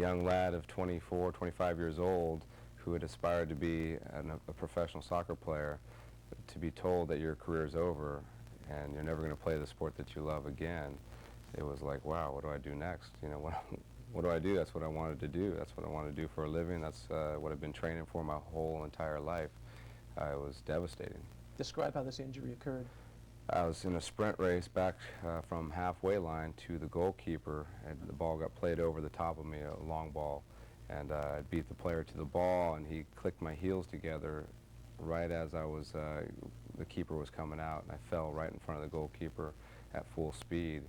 young lad of 24, 25 years old who had aspired to be a professional soccer player, to be told that your career's over and you're never going to play the sport that you love again, it was like, wow, what do I do next? You know, what do I do? That's what I wanted to do. That's what I wanted to do for a living. That's what I've been training for my whole entire life. It was devastating. Describe how this injury occurred. I was in a sprint race back from halfway line to the goalkeeper, and the ball got played over the top of me, a long ball, and I beat the player to the ball, and he clicked my heels together right as I was, the keeper was coming out, and I fell right in front of the goalkeeper at full speed,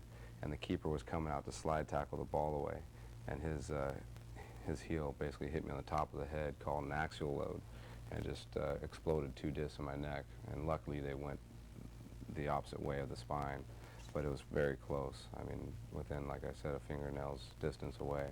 and the keeper was coming out to slide tackle the ball away, and his heel basically hit me on the top of the head, called an axial load, and it just exploded 2 discs in my neck, and luckily they went the opposite way of the spine, but it was very close. I mean, within, like I said, a fingernail's distance away.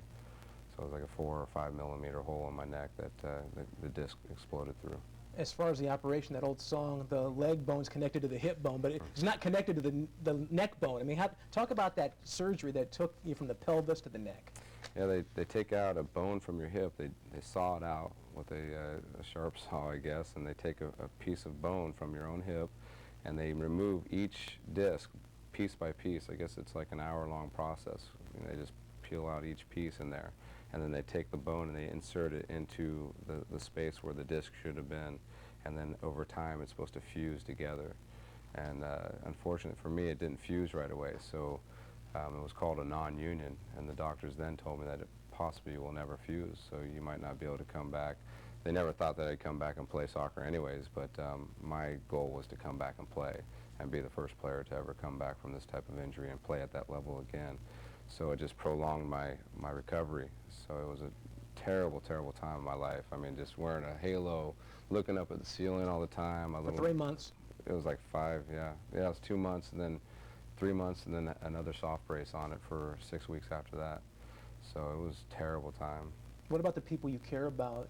So it was like a 4 or 5 millimeter hole in my neck that the disc exploded through. As far as the operation, that old song, the leg bone's connected to the hip bone, but it's not connected to the neck bone. I mean, talk about that surgery that took you from the pelvis to the neck. Yeah, they take out a bone from your hip. They saw it out with a sharp saw, I guess, and they take a piece of bone from your own hip, and they remove each disc piece by piece. I guess it's like an hour-long process. I mean, they just peel out each piece in there, and then they take the bone and they insert it into the space where the disc should have been, and then over time it's supposed to fuse together. And unfortunately for me, it didn't fuse right away, so it was called a non-union, and the doctors then told me that it possibly will never fuse, so you might not be able to come back. They never thought that I'd come back and play soccer anyways, but my goal was to come back and play and be the first player to ever come back from this type of injury and play at that level again. So it just prolonged my recovery. So it was a terrible, terrible time in my life. I mean, just wearing a halo, looking up at the ceiling all the time. For 3 months? It was like 5, yeah. Yeah, it was 2 months, and then 3 months, and then another soft brace on it for 6 weeks after that. So it was a terrible time. What about the people you care about?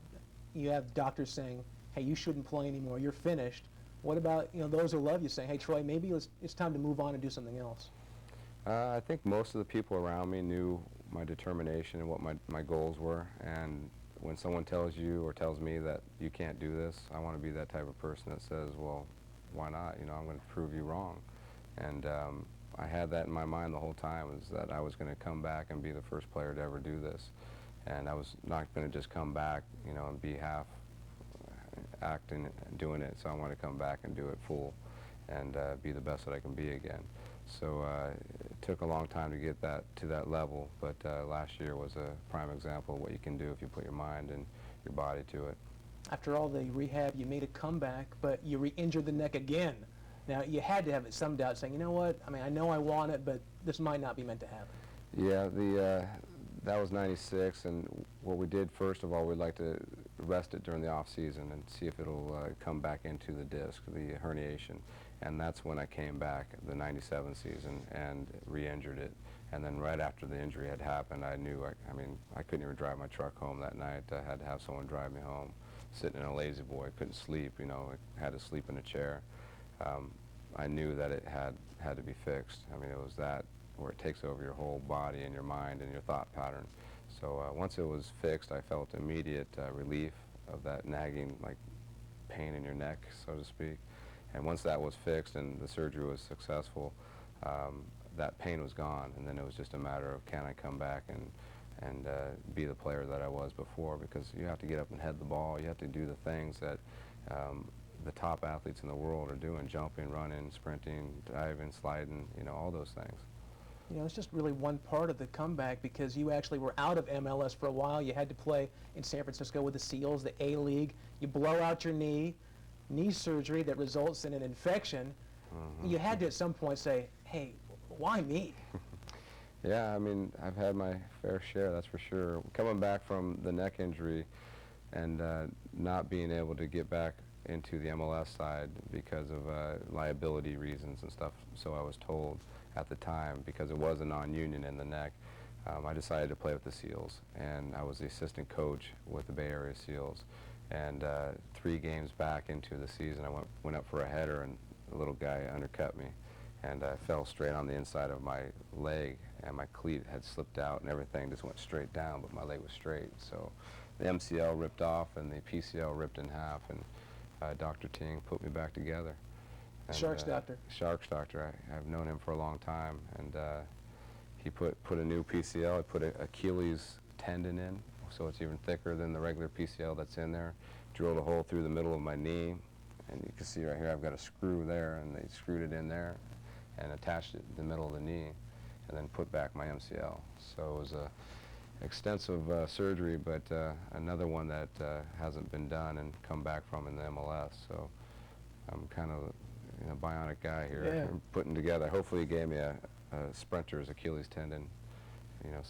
You have doctors saying, hey, you shouldn't play anymore, you're finished. What about those who love you saying, hey, Troy, maybe it's time to move on and do something else? I think most of the people around me knew my determination and what my goals were, and when someone tells you or tells me that you can't do this, I want to be that type of person that says, well, why not? I'm going to prove you wrong. And I had that in my mind the whole time, is that I was going to come back and be the first player to ever do this. And I was not going to just come back, and be half acting and doing it. So I want to come back and do it full and be the best that I can be again. So it took a long time to get to that level, but last year was a prime example of what you can do if you put your mind and your body to it. After all the rehab, you made a comeback, but you re-injured the neck again. Now, you had to have some doubt saying, you know what, I mean, I know I want it, but this might not be meant to happen. Yeah, that was '96, and what we did, first of all, we'd like to rest it during the off season and see if it'll come back into the disc, the herniation. And that's when I came back, the '97 season, and re-injured it. And then right after the injury had happened, I knew, I mean, I couldn't even drive my truck home that night. I had to have someone drive me home, sitting in a lazy boy, couldn't sleep, I had to sleep in a chair. I knew that it had to be fixed. I mean, it was that where it takes over your whole body and your mind and your thought pattern. So once it was fixed, I felt immediate relief of that nagging, like, pain in your neck, so to speak. And once that was fixed and the surgery was successful, that pain was gone, and then it was just a matter of, can I come back and be the player that I was before, because you have to get up and head the ball, you have to do the things that the top athletes in the world are doing, jumping, running, sprinting, diving, sliding, all those things. It's just really one part of the comeback, because you actually were out of MLS for a while. You had to play in San Francisco with the Seals, the A-League. You blow out your knee surgery that results in an infection. Mm-hmm. You had to at some point say, hey, why me? Yeah, I mean, I've had my fair share, that's for sure. Coming back from the neck injury and not being able to get back into the MLS side because of liability reasons and stuff, so I was told at the time, because it was a non-union in the neck. I decided to play with the Seals, and I was the assistant coach with the Bay Area Seals. And 3 games back into the season, I went up for a header, and the little guy undercut me, and I fell straight on the inside of my leg, and my cleat had slipped out and everything just went straight down, but my leg was straight. So the MCL ripped off and the PCL ripped in half, and Dr. Ting put me back together. And, Sharks doctor. Sharks doctor. I've known him for a long time, and he put a new PCL. He put an Achilles tendon in, so it's even thicker than the regular PCL that's in there. Drilled a hole through the middle of my knee, and you can see right here I've got a screw there, and they screwed it in there and attached it to the middle of the knee, and then put back my MCL. So it was a extensive surgery, but another one that hasn't been done and come back from in the MLS. So I'm kind of a bionic guy here. Yeah. I'm putting together. Hopefully he gave me a sprinter's Achilles tendon,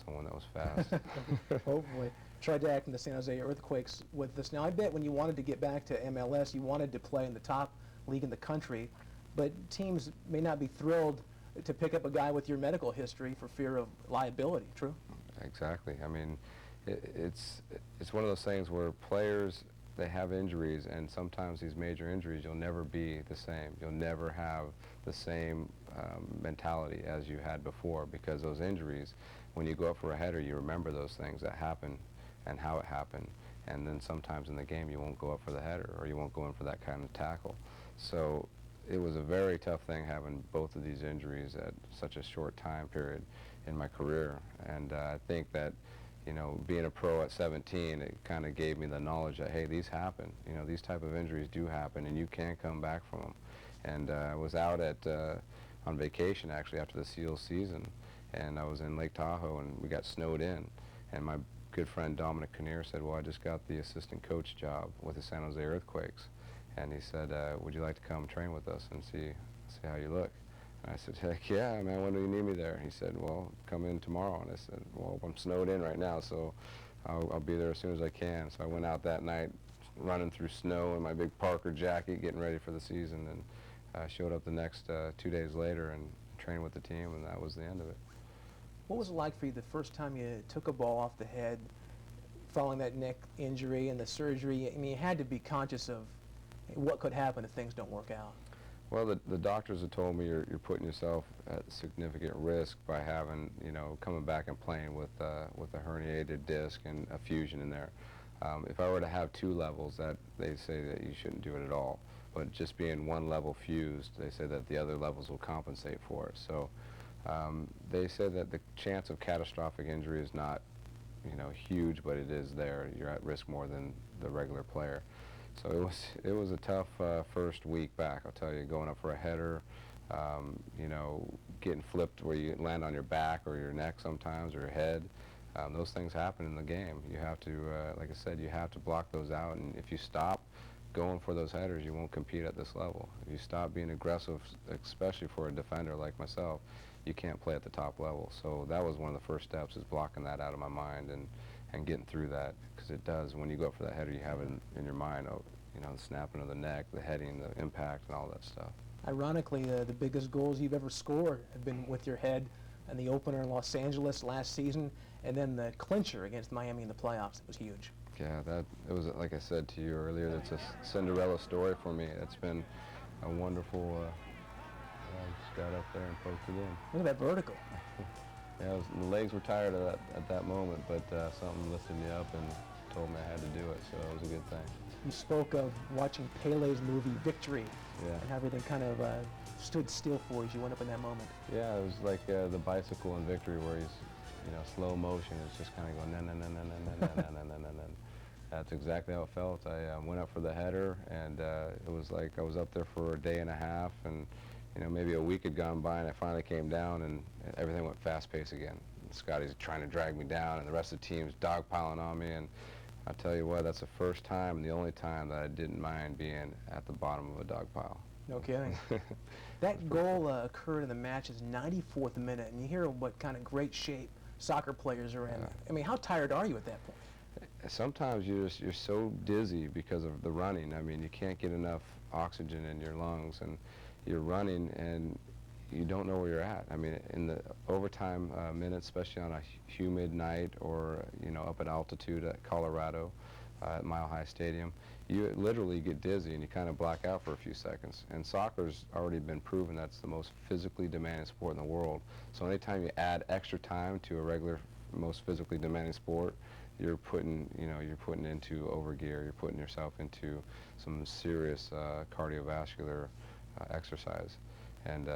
someone that was fast. Hopefully. Tried to act in the San Jose Earthquakes with this. Now, I bet when you wanted to get back to MLS, you wanted to play in the top league in the country, but teams may not be thrilled to pick up a guy with your medical history for fear of liability. True? Exactly. I mean, it's one of those things where players, they have injuries, and sometimes these major injuries, you'll never be the same. You'll never have the same mentality as you had before, because those injuries, when you go up for a header, you remember those things that happen and how it happened, and then sometimes in the game you won't go up for the header, or you won't go in for that kind of tackle. So it was a very tough thing having both of these injuries at such a short time period in my career, and I think that being a pro at 17, it kind of gave me the knowledge that, hey, these happen. These type of injuries do happen, and you can come back from them. And I was out on vacation, actually, after the SEAL season, and I was in Lake Tahoe, and we got snowed in. And my good friend Dominic Kinnear said, well, I just got the assistant coach job with the San Jose Earthquakes. And he said, would you like to come train with us and see how you look? And I said, heck yeah, man, when do you need me there? He said, well, come in tomorrow. And I said, well, I'm snowed in right now, so I'll be there as soon as I can. So I went out that night running through snow in my big Parker jacket, getting ready for the season, and I showed up the next 2 days later and trained with the team, and that was the end of it. What was it like for you the first time you took a ball off the head following that neck injury and the surgery? I mean, you had to be conscious of what could happen if things don't work out. Well, the doctors have told me you're putting yourself at significant risk by having, coming back and playing with a herniated disc and a fusion in there. If I were to have 2 levels, that they say that you shouldn't do it at all. But just being 1 level fused, they say that the other levels will compensate for it. So they say that the chance of catastrophic injury is not, huge, but it is there. You're at risk more than the regular player. So it was a tough first week back, I'll tell you, going up for a header, getting flipped where you land on your back or your neck sometimes, or your head. Those things happen in the game. You have to, like I said, you have to block those out, and if you stop going for those headers, you won't compete at this level. If you stop being aggressive, especially for a defender like myself, you can't play at the top level. So that was one of the first steps, is blocking that out of my mind and getting through that, because it does, when you go up for that header, you have it in your mind, the snapping of the neck, the heading, the impact, and all that stuff. Ironically, the biggest goals you've ever scored have been with your head, and the opener in Los Angeles last season, and then the clincher against Miami in the playoffs. It was huge. Yeah, it was, like I said to you earlier, it's a Cinderella story for me. It's been a wonderful, I just got up there and poked it in. Look at that vertical. Yeah, the legs were tired at that moment, but something lifted me up and told me I had to do it, so it was a good thing. You spoke of watching Pele's movie Victory, Yeah. and how everything kind of stood still for you as you went up in that moment. Yeah, it was like the bicycle in Victory, where he's, slow motion. It's just kind of going, and that's exactly how it felt. I went up for the header, and it was like I was up there for a day and a half, and maybe a week had gone by, and I finally came down, and everything went fast-paced again. Scotty's trying to drag me down, and the rest of the team's dogpiling on me, and I'll tell you what, that's the first time and the only time that I didn't mind being at the bottom of a dog pile. No kidding. That goal occurred in the match's 94th minute, and you hear what kind of great shape soccer players are in. Yeah. I mean, how tired are you at that point? Sometimes you're so dizzy because of the running. I mean, you can't get enough oxygen in your lungs, and you're running and you don't know where you're at. I mean, in the overtime minutes, especially on a humid night, or up at altitude at Colorado, at Mile High Stadium, you literally get dizzy and you kind of black out for a few seconds. And soccer's already been proven that's the most physically demanding sport in the world. So anytime you add extra time to a regular, most physically demanding sport, you're putting into overgear. You're putting yourself into some serious cardiovascular exercise. And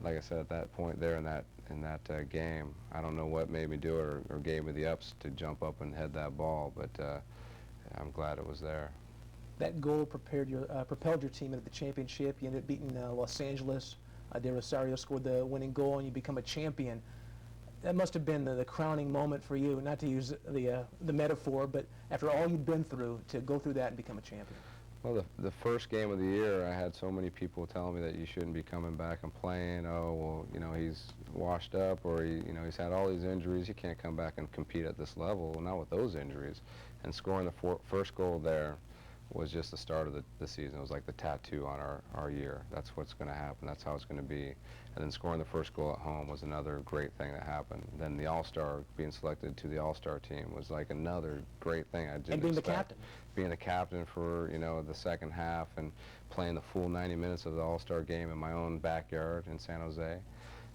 like I said, at that point there in that game, I don't know what made me do it or gave me the ups to jump up and head that ball, but I'm glad it was there. That goal propelled your team into the championship. You ended up beating Los Angeles. De Rosario scored the winning goal, and you become a champion. That must have been the crowning moment for you, not to use the metaphor, but after all you'd been through, to go through that and become a champion. Well, the first game of the year, I had so many people telling me that you shouldn't be coming back and playing. Oh, well, he's washed up, or he's had all these injuries. He can't come back and compete at this level. Well, not with those injuries. And scoring the first goal there was just the start of the season. It was like the tattoo on our year. That's what's going to happen. That's how it's going to be. And then scoring the first goal at home was another great thing that happened. Then the All-Star, being selected to the All-Star team was like another great thing I didn't expect. And being the captain. Being the captain for, the second half and playing the full 90 minutes of the All-Star game in my own backyard in San Jose,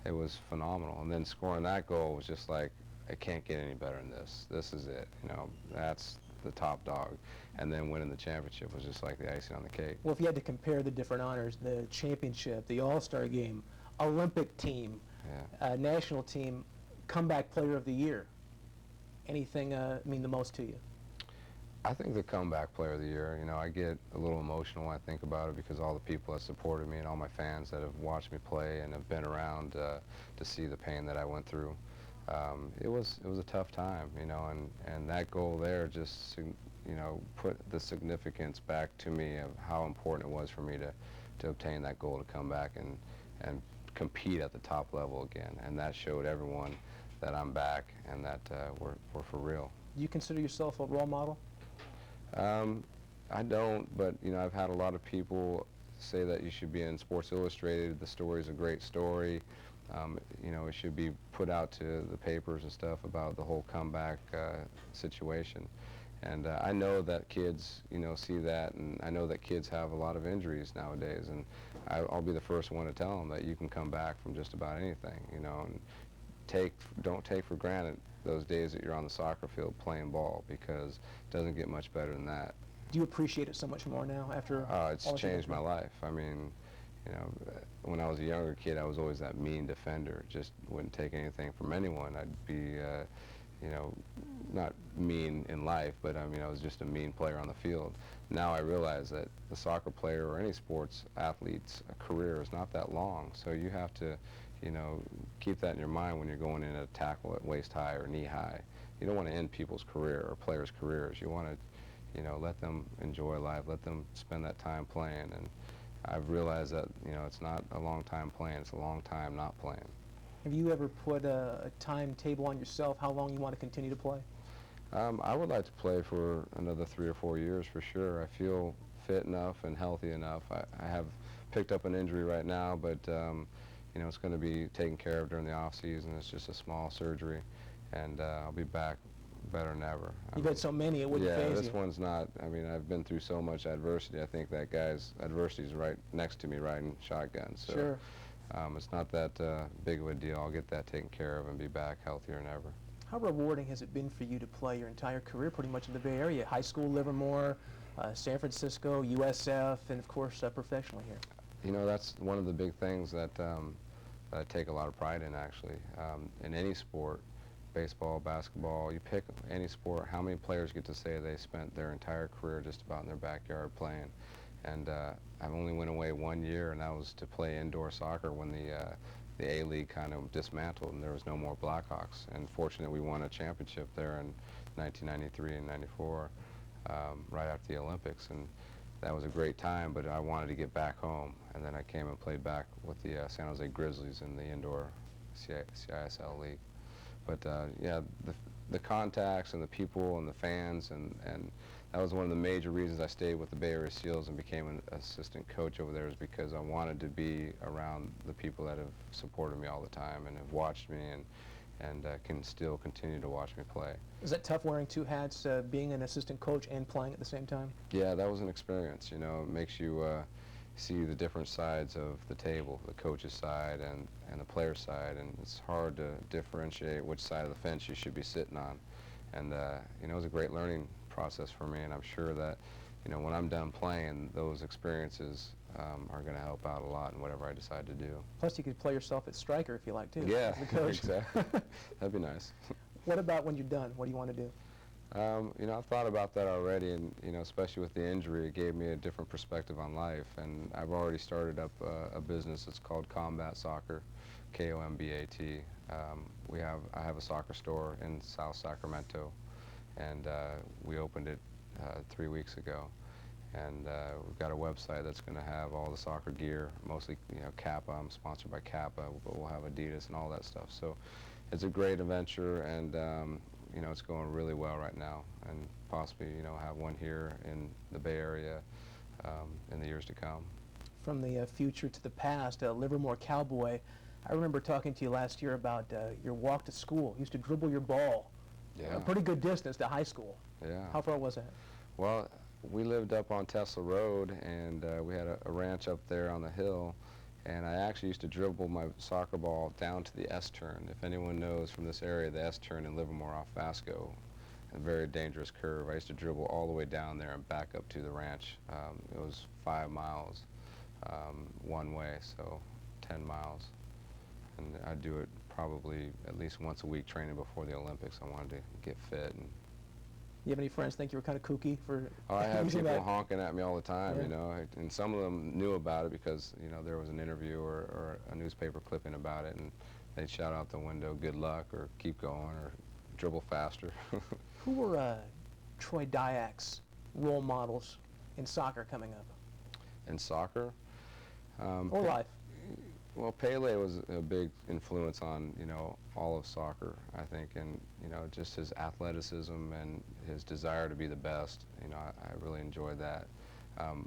it was phenomenal. And then scoring that goal was just like, I can't get any better than this. This is it. That's the top dog. And then winning the championship was just like the icing on the cake. Well, if you had to compare the different honors, the championship, the All-Star game, Olympic team, national team, comeback player of the year, anything mean the most to you? I think the comeback player of the year, I get a little emotional when I think about it because all the people that supported me and all my fans that have watched me play and have been around to see the pain that I went through. It was a tough time, and that goal there just, put the significance back to me of how important it was for me to obtain that goal, to come back and compete at the top level again. And that showed everyone that I'm back and that we're for real. Do you consider yourself a role model? I don't, but I've had a lot of people say that you should be in Sports Illustrated. The story's a great story. It should be put out to the papers and stuff about the whole comeback situation. And I know that kids, see that, and I know that kids have a lot of injuries nowadays, and I'll be the first one to tell them that you can come back from just about anything, and don't take for granted those days that you're on the soccer field playing ball, because it doesn't get much better than that. Do you appreciate it so much more now after it's changed my life. I mean, when I was a younger kid, I was always that mean defender, just wouldn't take anything from anyone. I'd be, not mean in life, but I was just a mean player on the field. Now I realize that the soccer player or any sports athlete's career is not that long, so you have to, keep that in your mind when you're going in a tackle at waist high or knee high. You don't want to end people's career or players' careers. You want to, let them enjoy life, let them spend that time playing. And I've realized that, it's not a long time playing, it's a long time not playing. Have you ever put a timetable on yourself, how long you want to continue to play? I would like to play for another 3 or 4 years for sure. I feel fit enough and healthy enough. I have picked up an injury right now, but it's going to be taken care of during the off season. It's just a small surgery, and I'll be back better than ever. You've had so many, it wouldn't phase you. Yeah, this one's not. I've been through so much adversity. I think that guy's adversity is right next to me riding shotgun. So sure. It's not that big of a deal. I'll get that taken care of and be back healthier than ever. How rewarding has it been for you to play your entire career pretty much in the Bay Area? High school, Livermore, San Francisco, USF, and of course professionally here. That's one of the big things that I take a lot of pride in, actually. In any sport, baseball, basketball, you pick any sport, how many players get to say they spent their entire career just about in their backyard playing? And I've only went away 1 year, and that was to play indoor soccer when the A-League kind of dismantled and there was no more Blackhawks. And fortunately, we won a championship there in 1993 and 94, right after the Olympics. And that was a great time, but I wanted to get back home. And then I came and played back with the San Jose Grizzlies in the indoor CISL League. But yeah, the contacts and the people and the fans, and that was one of the major reasons I stayed with the Bay Area Seals and became an assistant coach over there, is because I wanted to be around the people that have supported me all the time and have watched me and can still continue to watch me play. Is that tough wearing two hats, being an assistant coach and playing at the same time? Yeah, that was an experience. You know, it makes you see the different sides of the table, the coach's side and the player's side, and it's hard to differentiate which side of the fence you should be sitting on. And you know, it was a great learning process for me, and I'm sure that, you know, when I'm done playing, those experiences are going to help out a lot in whatever I decide to do. Plus, you could play yourself at striker if you like, too. Yeah, as the coach. exactly. That'd be nice. What about when you're done? What do you want to do? You know, I've thought about that already, and, you know, especially with the injury, it gave me a different perspective on life, and I've already started up a business. It's called Combat Soccer, K-O-M-B-A-T. I have a soccer store in South Sacramento, and we opened it 3 weeks ago. And we've got a website that's going to have all the soccer gear, mostly, you know, Kappa. I'm sponsored by Kappa, but we'll have Adidas and all that stuff. So it's a great adventure, and you know, it's going really well right now, and possibly, you know, have one here in the Bay Area in the years to come. From the future to the past, Livermore Cowboy, I remember talking to you last year about your walk to school. You used to dribble your ball Yeah. a pretty good distance to high school. Yeah. How far was that? Well, we lived up on Tesla Road, and we had a ranch up there on the hill, and I actually used to dribble my soccer ball down to the S-turn. If anyone knows from this area, the S-turn in Livermore off Vasco, a very dangerous curve. I used to dribble all the way down there and back up to the ranch. It was 5 miles one way, so 10 miles. And I'd do it probably at least once a week training before the Olympics. I wanted to get fit. And You have any friends think you were kind of kooky for I had using people that? honking at me all the time, Yeah. you know, and some of them knew about it because, you know, there was an interview or a newspaper clipping about it, and they'd shout out the window, good luck, or keep going, or dribble faster. Who were Troy Dayak's role models in soccer coming up? In soccer? Or life? Well, Pele was a big influence on, you know, all of soccer, I think, and, you know, just his athleticism and his desire to be the best. You know, I really enjoyed that.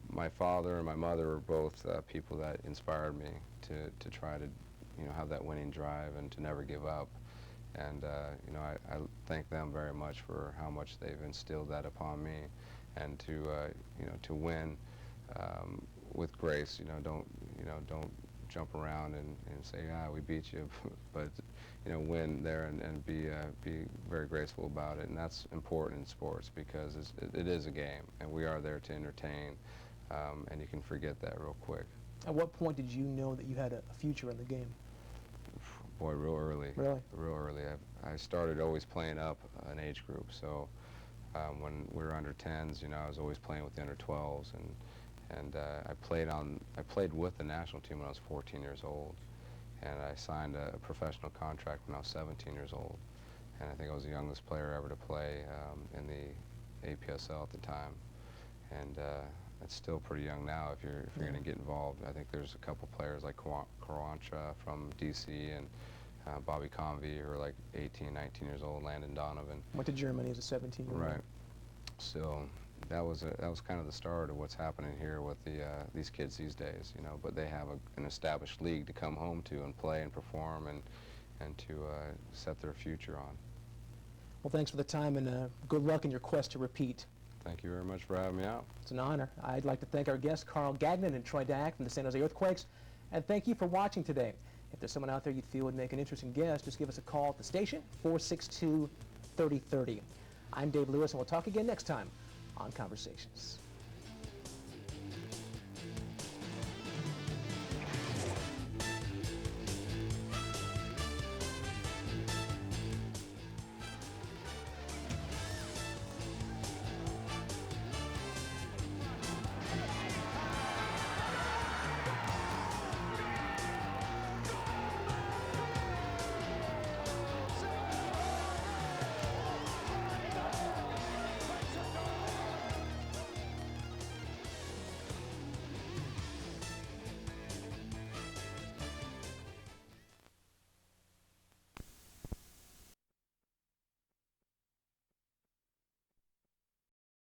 My father and my mother were both people that inspired me to try to, you know, have that winning drive and to never give up. And, you know, I thank them very much for how much they've instilled that upon me, and to, you know, to win with grace. You know, don't jump around and say, we beat you, but, you know, win there and be very graceful about it. And that's important in sports because it is a game, and we are there to entertain, and you can forget that real quick. At what point did you know that you had a future in the game? Boy, real early. Really? Real early. I started always playing up an age group, so when we were under 10s, you know, I was always playing with the under 12s, and I played with the national team when I was 14 years old, and I signed a professional contract when I was 17 years old, and I think I was the youngest player ever to play in the APSL at the time, and it's still pretty young now if you're going to get involved. I think there's a couple players like Karancha from DC and Bobby Convey who are like 18, 19 years old, Landon Donovan. Went to Germany as a 17-year-old. Right. So that was kind of the start of what's happening here with these kids these days, you know. But they have an established league to come home to and play and perform and to set their future on. Well, thanks for the time, and good luck in your quest to repeat. Thank you very much for having me out. It's an honor. I'd like to thank our guests, Carl Gagnon and Troy Dayak from the San Jose Earthquakes, and thank you for watching today. If there's someone out there you feel would make an interesting guest, just give us a call at the station, 462-3030. I'm Dave Lewis, and we'll talk again next time on Conversations.